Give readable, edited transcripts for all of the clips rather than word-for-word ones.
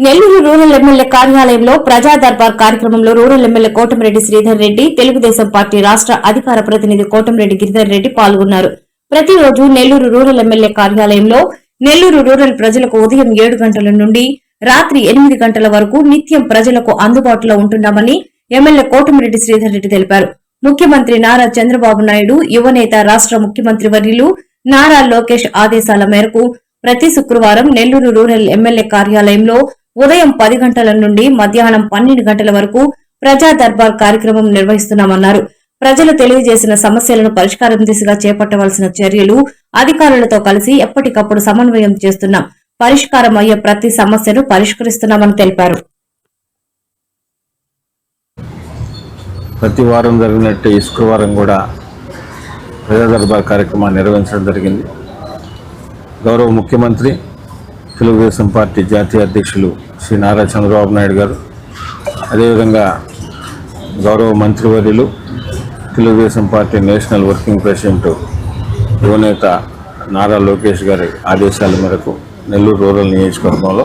Nellore rural MLA కార్యాలయంలో ప్రజా దర్బార్ కార్యక్రమంలో rural MLA Kotamreddy Sridhar Reddy, Telugu Desam party రాష్ట్ర అధికార ప్రతినిధి కోటమిరెడ్డి గిరిధర్ రెడ్డి పాల్గొన్నారు. ప్రతిరోజు నెల్లూరు రూరల్ ఎమ్మెల్యే కార్యాలయంలో నెల్లూరు రూరల్ ప్రజలకు ఉదయం 7 గంటల నుండి రాత్రి 8 గంటల వరకు నిత్యం ప్రజలకు అందుబాటులో ఉంటున్నామని ఎమ్మెల్యే కోటమిరెడ్డి శ్రీధర్ రెడ్డి తెలిపారు. ముఖ్యమంత్రి నారా చంద్రబాబు నాయుడు, యువనేత రాష్ట్ర ముఖ్యమంత్రి వర్యులు నారా లోకేష్ ఆదేశాల మేరకు ప్రతి శుక్రవారం నెల్లూరు రూరల్ ఎమ్మెల్యే కార్యాలయంలో ఉదయం 10 గంటల నుండి మధ్యాహ్నం 12 గంటల వరకు ప్రజా దర్బార్ కార్యక్రమం నిర్వహిస్తున్నామన్నారు. ప్రజలు తెలియజేసిన సమస్యలను పరిష్కారం దిశగా చేపట్టవలసిన చర్యలు అధికారులతో కలిసి ఎప్పటికప్పుడు సమన్వయం చేస్తున్నాం. పరిష్కారం అయ్యే ప్రతి సమస్యను పరిష్కరిస్తున్నామని తెలిపారు. ప్రతి వారం జరిగినట్టు ఈ శుక్రవారం కూడా ప్రజా దర్బార్ కార్యక్రమాన్ని నిర్వహించడం జరిగింది. గౌరవ ముఖ్యమంత్రి, తెలుగుదేశం పార్టీ జాతీయ అధ్యక్షులు శ్రీ నారా చంద్రబాబు నాయుడు గారు, అదేవిధంగా గౌరవ మంత్రివర్యులు, Telugu Desam party national working president యువనేత నారా లోకేష్ గారి ఆదేశాల మేరకు నెల్లూరు రూరల్ నియోజకవర్గంలో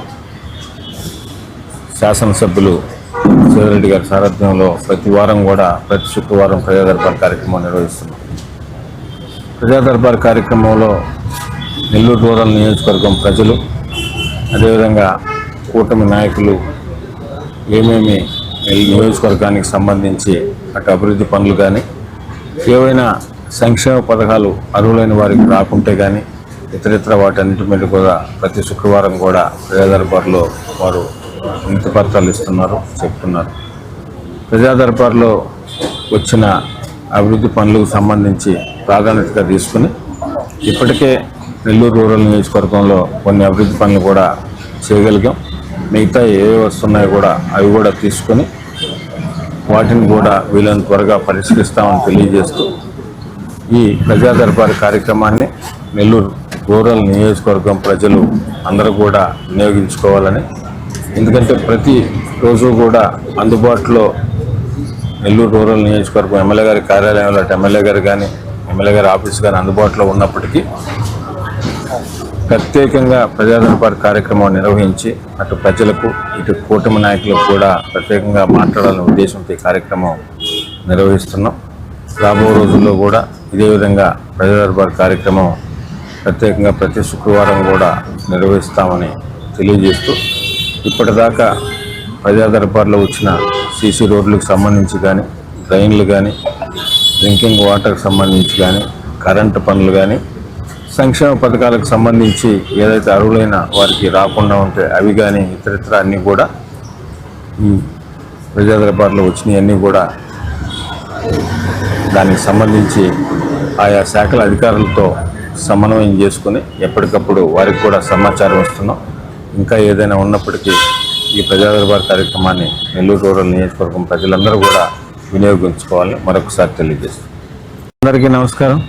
శాసనసభ్యులు శ్రీధర్ గారి సారథ్యంలో ప్రతి వారం కూడా ప్రతి శుక్రవారం ప్రజా దర్బార్ కార్యక్రమం నిర్వహిస్తున్నాం. ప్రజా దర్బార్ కార్యక్రమంలో నెల్లూరు రూరల్ నియోజకవర్గం ప్రజలు, అదేవిధంగా కూటమి నాయకులు ఏమేమి నియోజకవర్గానికి సంబంధించి అటు అభివృద్ధి పనులు కానీ, ఏవైనా సంక్షేమ పథకాలు అర్హులైన వారికి రాకుంటే కానీ ఇతరితర వాటన్నిటి మీద కూడా ప్రతి శుక్రవారం కూడా ప్రజా దర్బార్లో వారు వినతి పత్రాలు ఇస్తున్నారు, చెప్తున్నారు. ప్రజా దర్బార్లో వచ్చిన అభివృద్ధి పనులకు సంబంధించి ప్రాధాన్యతగా తీసుకుని ఇప్పటికే నెల్లూరు రూరల్ నియోజకవర్గంలో కొన్ని అభివృద్ధి పనులు కూడా చేయగలిగాం. మిగతా ఏవి వస్తున్నాయో కూడా అవి కూడా తీసుకొని వాటిని కూడా వీలైన త్వరగా పరిష్కరిస్తామని తెలియజేస్తూ ఈ ప్రజా దర్బార్ కార్యక్రమాన్ని నెల్లూరు రూరల్ నియోజకవర్గం ప్రజలు అందరూ కూడా వినియోగించుకోవాలని, ఎందుకంటే ప్రతి రోజు కూడా అందుబాటులో నెల్లూరు రూరల్ నియోజకవర్గం ఎమ్మెల్యే గారి కార్యాలయంలో ఎమ్మెల్యే గారు కానీ ఎమ్మెల్యే గారి ఆఫీస్ కానీ అందుబాటులో ఉన్నప్పటికీ ప్రత్యేకంగా ప్రజా దర్బార్ కార్యక్రమం నిర్వహించి అటు ప్రజలకు ఇటు కూటమి నాయకులకు కూడా ప్రత్యేకంగా మాట్లాడాలనే ఉద్దేశంతో ఈ కార్యక్రమం నిర్వహిస్తున్నాం. రాబో రోజుల్లో కూడా ఇదే విధంగా ప్రజా దర్బార్ కార్యక్రమం ప్రత్యేకంగా ప్రతి శుక్రవారం కూడా నిర్వహిస్తామని తెలియజేస్తూ, ఇప్పటిదాకా ప్రజా దర్బార్లో వచ్చిన సీసీ రోడ్లకు సంబంధించి కానీ, డ్రైన్లు కానీ, డ్రింకింగ్ వాటర్కి సంబంధించి కానీ, కరెంటు పనులు కానీ, సంక్షేమ పథకాలకు సంబంధించి ఏదైతే అర్హులైన వారికి రాకుండా ఉంటే అవి కానీ ఇతరితర అన్నీ కూడా ఈ ప్రజా దర్బార్లో వచ్చినవన్నీ కూడా దానికి సంబంధించి ఆయా శాఖల అధికారులతో సమన్వయం చేసుకుని ఎప్పటికప్పుడు వారికి కూడా సమాచారం ఇస్తున్నాం. ఇంకా ఏదైనా ఉన్నప్పటికీ ఈ ప్రజా దర్బార్ కార్యక్రమాన్ని నెల్లూరు రూరల్ నియోజకవర్గం ప్రజలందరూ కూడా వినియోగించుకోవాలని మరొకసారి తెలియజేస్తున్నాం. అందరికీ నమస్కారం.